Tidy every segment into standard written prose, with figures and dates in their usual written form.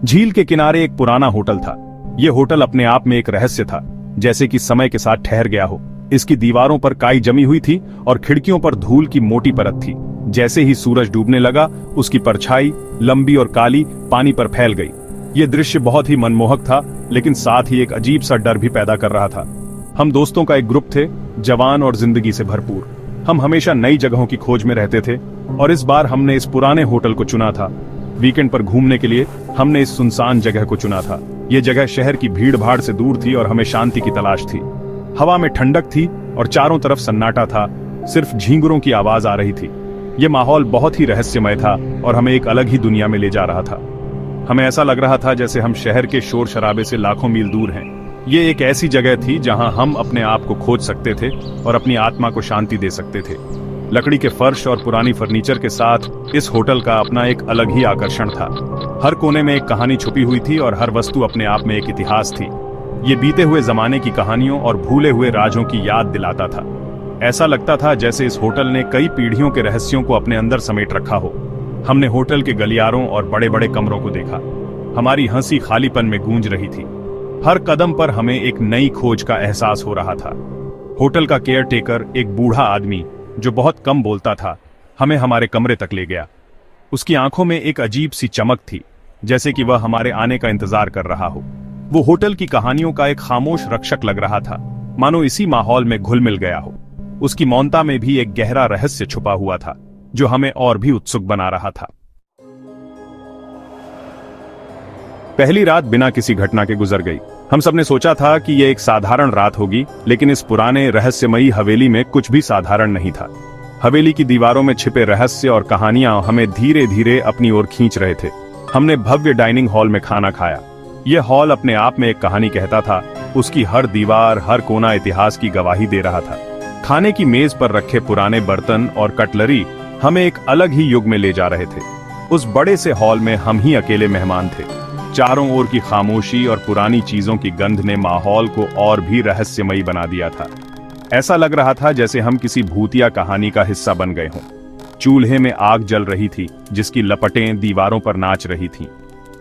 झील के किनारे एक पुराना होटल था। यह होटल अपने आप में एक रहस्य था, जैसे कि समय के साथ ठहर गया हो। इसकी दीवारों पर काई जमी हुई थी और खिड़कियों पर धूल की मोटी परत थी। जैसे ही सूरज डूबने लगा, उसकी परछाई लंबी और काली पानी पर फैल गई। यह दृश्य बहुत ही मनमोहक था, लेकिन साथ ही एक अजीब सा डर भी पैदा कर रहा था। हम दोस्तों का एक ग्रुप थे, जवान और जिंदगी से भरपूर। हम हमेशा नई जगहों की खोज में रहते थे और इस बार हमने इस पुराने होटल को चुना था। वीकेंड पर घूमने के लिए हमने इस सुनसान जगह को चुना था। यह जगह शहर की भीड़ भाड़ से दूर थी और हमें शांति की तलाश थी। हवा में ठंडक थी और चारों तरफ सन्नाटा था, सिर्फ झींगुरों की आवाज आ रही थी। यह माहौल बहुत ही रहस्यमय था और हमें एक अलग ही दुनिया में ले जा रहा था। हमें ऐसा लग रहा था जैसे हम शहर के शोर शराबे से लाखों मील दूर हैं। ये एक ऐसी जगह थी जहां हम अपने आप को खोज सकते थे और अपनी आत्मा को शांति दे सकते थे। लकड़ी के फर्श और पुरानी फर्नीचर के साथ इस होटल का अपना एक अलग ही आकर्षण था। हर कोने में एक कहानी छुपी हुई थी और हर वस्तु अपने आप में एक इतिहास थी। ये बीते हुए जमाने की कहानियों और भूले हुए राजों की याद दिलाता था। ऐसा लगता था जैसे इस होटल ने कई पीढ़ियों के रहस्यों को अपने अंदर समेट रखा हो। हमने होटल के गलियारों और बड़े बड़े कमरों को देखा। हमारी हंसी खालीपन में गूंज रही थी। हर कदम पर हमें एक नई खोज का एहसास हो रहा था। होटल का केयरटेकर, एक बूढ़ा आदमी जो बहुत कम बोलता था, हमें हमारे कमरे तक ले गया। उसकी आंखों में एक अजीब सी चमक थी, जैसे कि वह हमारे आने का इंतजार कर रहा हो। वो होटल की कहानियों का एक खामोश रक्षक लग रहा था, मानो इसी माहौल में घुल मिल गया हो। उसकी मौनता में भी एक गहरा रहस्य छुपा हुआ था, जो हमें और भी उत्सुक बना रहा था। पहली रात बिना किसी घटना के गुजर गई। हम सबने सोचा था कि यह एक साधारण रात होगी, लेकिन इस पुराने रहस्यमयी हवेली में कुछ भी साधारण नहीं था। हवेली की दीवारों में छिपे रहस्य और कहानियां हमें धीरे धीरे अपनी ओर खींच रहे थे। हमने भव्य डाइनिंग हॉल में खाना खाया। यह हॉल अपने आप में एक कहानी कहता था। उसकी हर दीवार, हर कोना इतिहास की गवाही दे रहा था। खाने की मेज पर रखे पुराने बर्तन और कटलरी हमें एक अलग ही युग में ले जा रहे थे। उस बड़े से हॉल में हम ही अकेले मेहमान थे। चारों ओर की खामोशी और पुरानी चीजों की गंध ने माहौल को और भी रहस्यमयी बना दिया था। ऐसा लग रहा था जैसे हम किसी भूतिया कहानी का हिस्सा बन गए हों। चूल्हे में आग जल रही थी, जिसकी लपटें दीवारों पर नाच रही थीं।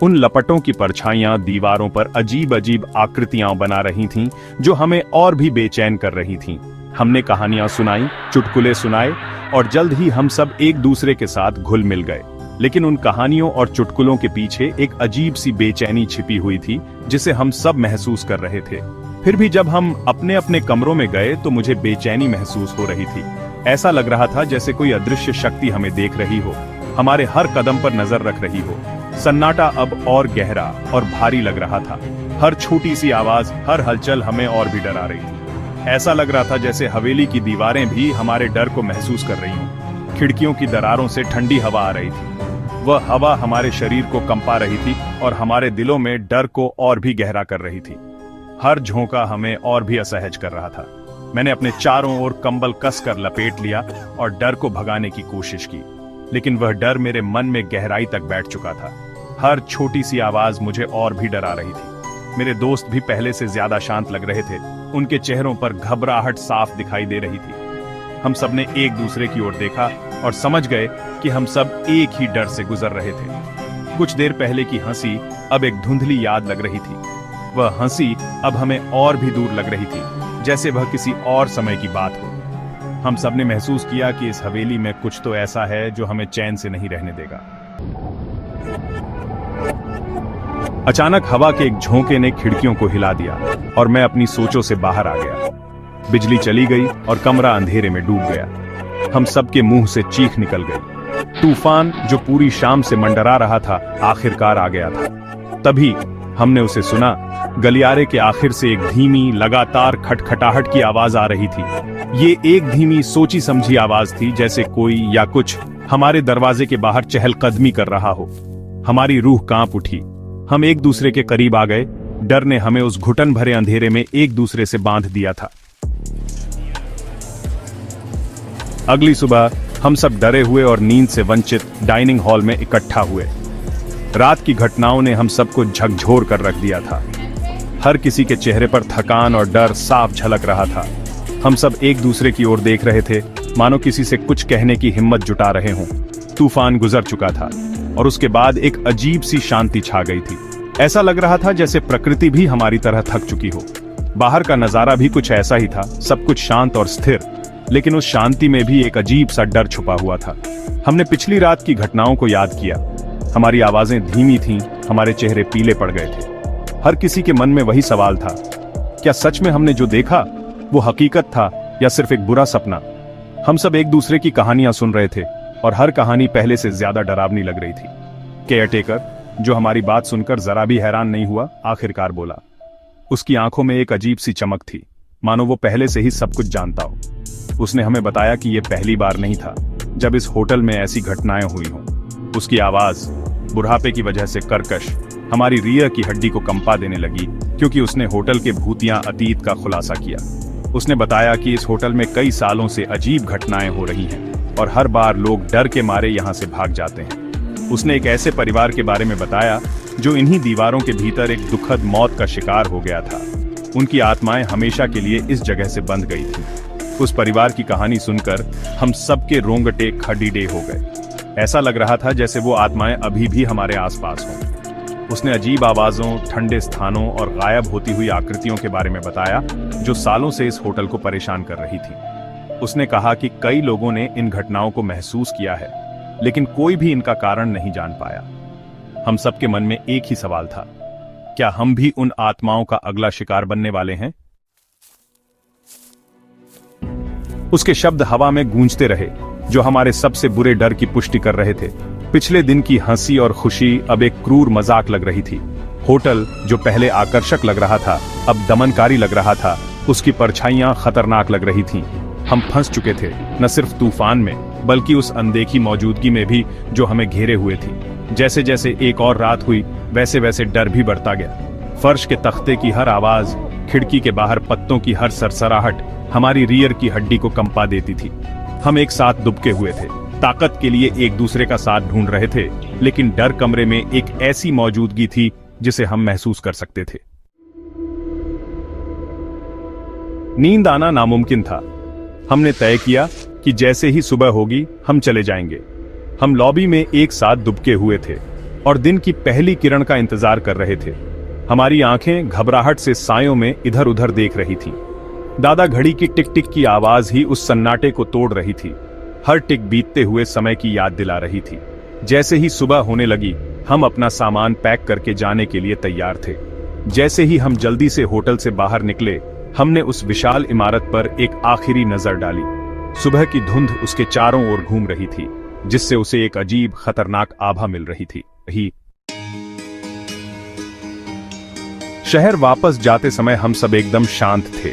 उन लपटों की परछाइयां दीवारों पर अजीब अजीब आकृतियां बना रही थीं, जो हमें और भी बेचैन कर रही थीं। हमने कहानियां सुनाई, चुटकुले सुनाए और जल्द ही हम सब एक दूसरे के साथ घुल मिल गए। लेकिन उन कहानियों और चुटकुलों के पीछे एक अजीब सी बेचैनी छिपी हुई थी, जिसे हम सब महसूस कर रहे थे। फिर भी जब हम अपने अपने कमरों में गए तो मुझे बेचैनी महसूस हो रही थी। ऐसा लग रहा था जैसे कोई अदृश्य शक्ति हमें देख रही हो, हमारे हर कदम पर नजर रख रही हो। सन्नाटा अब और गहरा और भारी लग रहा था। हर छोटी सी आवाज, हर हलचल हमें और भी डरा रही थी। ऐसा लग रहा था जैसे हवेली की दीवारें भी हमारे डर को महसूस कर रही हों। खिड़कियों की दरारों से ठंडी हवा आ रही थी। वह हवा हमारे शरीर को कंपा रही थी और हमारे दिलों में डर को और भी गहरा कर रही थी। हर झोंका हमें और भी असहज कर रहा था। मैंने अपने चारों ओर कंबल कसकर लपेट लिया और डर को भगाने की कोशिश की, लेकिन वह डर मेरे मन में गहराई तक बैठ चुका था। हर छोटी सी आवाज मुझे और भी डरा रही थी। मेरे दोस्त भी पहले से ज्यादा शांत लग रहे थे। उनके चेहरों पर घबराहट साफ दिखाई दे रही थी। हम सबने एक दूसरे की ओर देखा और समझ गए कि हम सब एक ही डर से गुजर रहे थे। कुछ देर पहले की हंसी अब एक धुंधली याद लग रही थी। वह हंसी अब हमें और भी दूर लग रही थी, जैसे वह किसी और समय की बात हो। हम सबने महसूस किया कि इस हवेली में कुछ तो ऐसा है जो हमें चैन से नहीं रहने देगा। अचानक हवा के एक झोंके ने खिड़कियों को हिला दिया और मैं अपनी सोचों से बाहर आ गया। बिजली चली गई और कमरा अंधेरे में डूब गया। हम सबके मुंह से चीख निकल गई। तूफान जो पूरी शाम से मंडरा रहा था, आखिरकार आ गया था। तभी हमने उसे सुना। गलियारे के आखिर से एक धीमी, लगातार खटखटाहट की आवाज आ रही थी। ये एक धीमी, सोची समझी आवाज थी, जैसे कोई या कुछ हमारे दरवाजे के बाहर चहलकदमी कर रहा हो। हमारी रूह कांप उठी। हम एक दूसरे के करीब आ गए। डर ने हमें उस घुटन भरे अंधेरे में एक दूसरे से बांध दिया था। अगली सुबह हम सब डरे हुए और नींद से वंचित डाइनिंग हॉल में इकट्ठा हुए। रात की घटनाओं ने हम सबको झकझोर कर रख दिया था। हर किसी के चेहरे पर थकान और डर साफ झलक रहा था। हम सब एक दूसरे की ओर देख रहे थे, मानो किसी से कुछ कहने की हिम्मत जुटा रहे हों। तूफान गुजर चुका था और उसके बाद एक अजीब सी शांति छा गई थी। ऐसा लग रहा था जैसे प्रकृति भी हमारी तरह थक चुकी हो। बाहर का नजारा भी कुछ ऐसा ही था, सब कुछ शांत और स्थिर, लेकिन उस शांति में भी एक अजीब सा डर छुपा हुआ था। हमने पिछली रात की घटनाओं को याद किया। हमारी आवाजें धीमी थीं, हमारे चेहरे पीले पड़ गए थे। हर किसी के मन में वही सवाल था, क्या सच में हमने जो देखा वो हकीकत था या सिर्फ एक बुरा सपना? हम सब एक दूसरे की कहानियां सुन रहे थे और हर कहानी पहले से ज्यादा डरावनी लग रही थी। केयरटेकर, जो हमारी बात सुनकर जरा भी हैरान नहीं हुआ, आखिरकार बोला। उसकी आंखों में एक अजीब सी चमक थी, मानो वो पहले से ही सब कुछ जानता हो। उसने हमें बताया कि यह पहली बार नहीं था जब इस होटल में ऐसी घटनाएं हुई हों। उसकी आवाज बुढ़ापे की वजह से कर्कश हमारी रीढ़ की हड्डी को कंपा देने लगी, क्योंकि उसने होटल के भूतिया अतीत का खुलासा किया। उसने बताया कि इस होटल में कई सालों से अजीब घटनाएं हो रही हैं और हर बार लोग डर के मारे यहां से भाग जाते हैं। उसने एक ऐसे परिवार के बारे में बताया जो इन्हीं दीवारों के भीतर एक दुखद मौत का शिकार हो गया था। उनकी आत्माएं हमेशा के लिए इस जगह से बंध गई थीं। उस परिवार की कहानी सुनकर हम सबके रोंगटे खड़ीडे हो गए। ऐसा लग रहा था जैसे वो आत्माएं अभी भी हमारे आसपास हों। उसने अजीब आवाजों, ठंडे स्थानों और गायब होती हुई आकृतियों के बारे में बताया जो सालों से इस होटल को परेशान कर रही थी। उसने कहा कि कई लोगों ने इन घटनाओं को महसूस किया है, लेकिन कोई भी इनका कारण नहीं जान पाया। हम सबके मन में एक ही सवाल था, क्या हम भी उन आत्माओं का अगला शिकार बनने वाले हैं? उसके शब्द हवा में गूंजते रहे, जो हमारे सबसे बुरे डर की पुष्टि कर रहे थे। पिछले दिन की हंसी और खुशी अब एक क्रूर मजाक लग रही थी। होटल जो पहले आकर्षक लग रहा था, अब दमनकारी लग रहा था। उसकी परछाइयां खतरनाक लग रही थीं। हम फंस चुके थे, न सिर्फ तूफान में, बल्कि उस अनदेखी मौजूदगी में भी जो हमें घेरे हुए थी। जैसे जैसे एक और रात हुई, वैसे वैसे डर भी बढ़ता गया। फर्श के तख्ते की हर आवाज, खिड़की के बाहर पत्तों की हर सरसराहट हमारी रीढ़ की हड्डी को कंपा देती थी। हम एक साथ दुबके हुए थे, ताकत के लिए एक दूसरे का साथ ढूंढ रहे थे, लेकिन डर कमरे में एक ऐसी मौजूदगी थी जिसे हम महसूस कर सकते थे। नींद आना नामुमकिन था। हमने तय किया कि जैसे ही सुबह होगी हम चले जाएंगे। हम लॉबी में एक साथ दुबके हुए थे और दिन की पहली किरण का इंतजार कर रहे थे। हमारी आंखें घबराहट से सायों में इधर उधर देख रही थीं। दादा घड़ी की टिक टिक की आवाज ही उस सन्नाटे को तोड़ रही थी। हर टिक बीतते हुए समय की याद दिला रही थी। जैसे ही सुबह होने लगी, हम अपना सामान पैक करके जाने के लिए तैयार थे। जैसे ही हम जल्दी से होटल से बाहर निकले, हमने उस विशाल इमारत पर एक आखिरी नजर डाली। सुबह की धुंध उसके चारों ओर घूम रही थी, जिससे उसे एक अजीब खतरनाक आभा मिल रही थी। शहर वापस जाते समय हम सब एकदम शांत थे।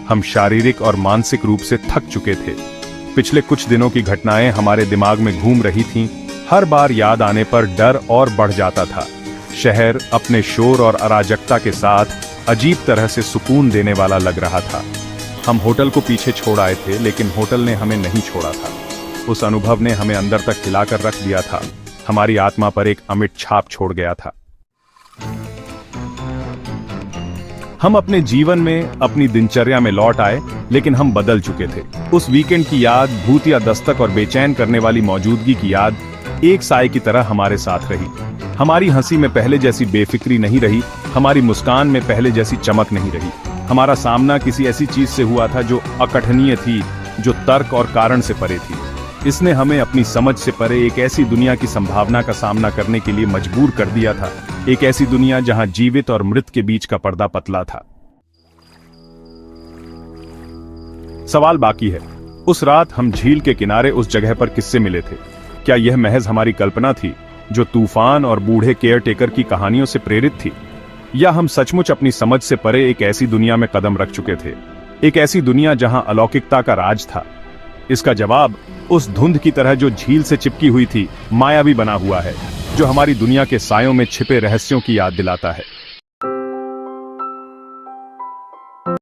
हम शारीरिक और मानसिक रूप से थक चुके थे। पिछले कुछ दिनों की घटनाएं हमारे दिमाग में घूम रही थीं। हर बार याद आने पर डर और बढ़ जाता था। शहर अपने शोर और अराजकता के साथ अजीब तरह से सुकून देने वाला लग रहा था। हम होटल को पीछे छोड़ आए थे, लेकिन होटल ने हमें नहीं छोड़ा था। उस अनुभव ने हमें अंदर तक हिलाकर रख दिया था। हमारी आत्मा पर एक अमिट छाप छोड़ गया था। हम अपने जीवन में, अपनी दिनचर्या में लौट आए, लेकिन हम बदल चुके थे। उस वीकेंड की याद, भूतिया दस्तक और बेचैन करने वाली मौजूदगी की याद एक साए की तरह हमारे साथ रही। हमारी हंसी में पहले जैसी बेफिक्री नहीं रही, हमारी मुस्कान में पहले जैसी चमक नहीं रही। हमारा सामना किसी ऐसी चीज से हुआ था जो अकथनीय थी, जो तर्क और कारण से परे थी। इसने हमें अपनी समझ से परे एक ऐसी दुनिया की संभावना का सामना करने के लिए मजबूर कर दिया था। एक ऐसी दुनिया जहां जीवित और मृत के बीच का पर्दा पतला था। सवाल बाकी है, उस रात हम झील के किनारे उस जगह पर किससे मिले थे? क्या यह महज हमारी कल्पना थी, जो तूफान और बूढ़े केयरटेकर की कहानियों से प्रेरित थी? या हम सचमुच अपनी समझ से परे एक ऐसी दुनिया में कदम रख चुके थे, एक ऐसी दुनिया जहां अलौकिकता का राज था? इसका जवाब उस धुंध की तरह जो झील से चिपकी हुई थी, मायावी बना हुआ है, जो हमारी दुनिया के सायों में छिपे रहस्यों की याद दिलाता है।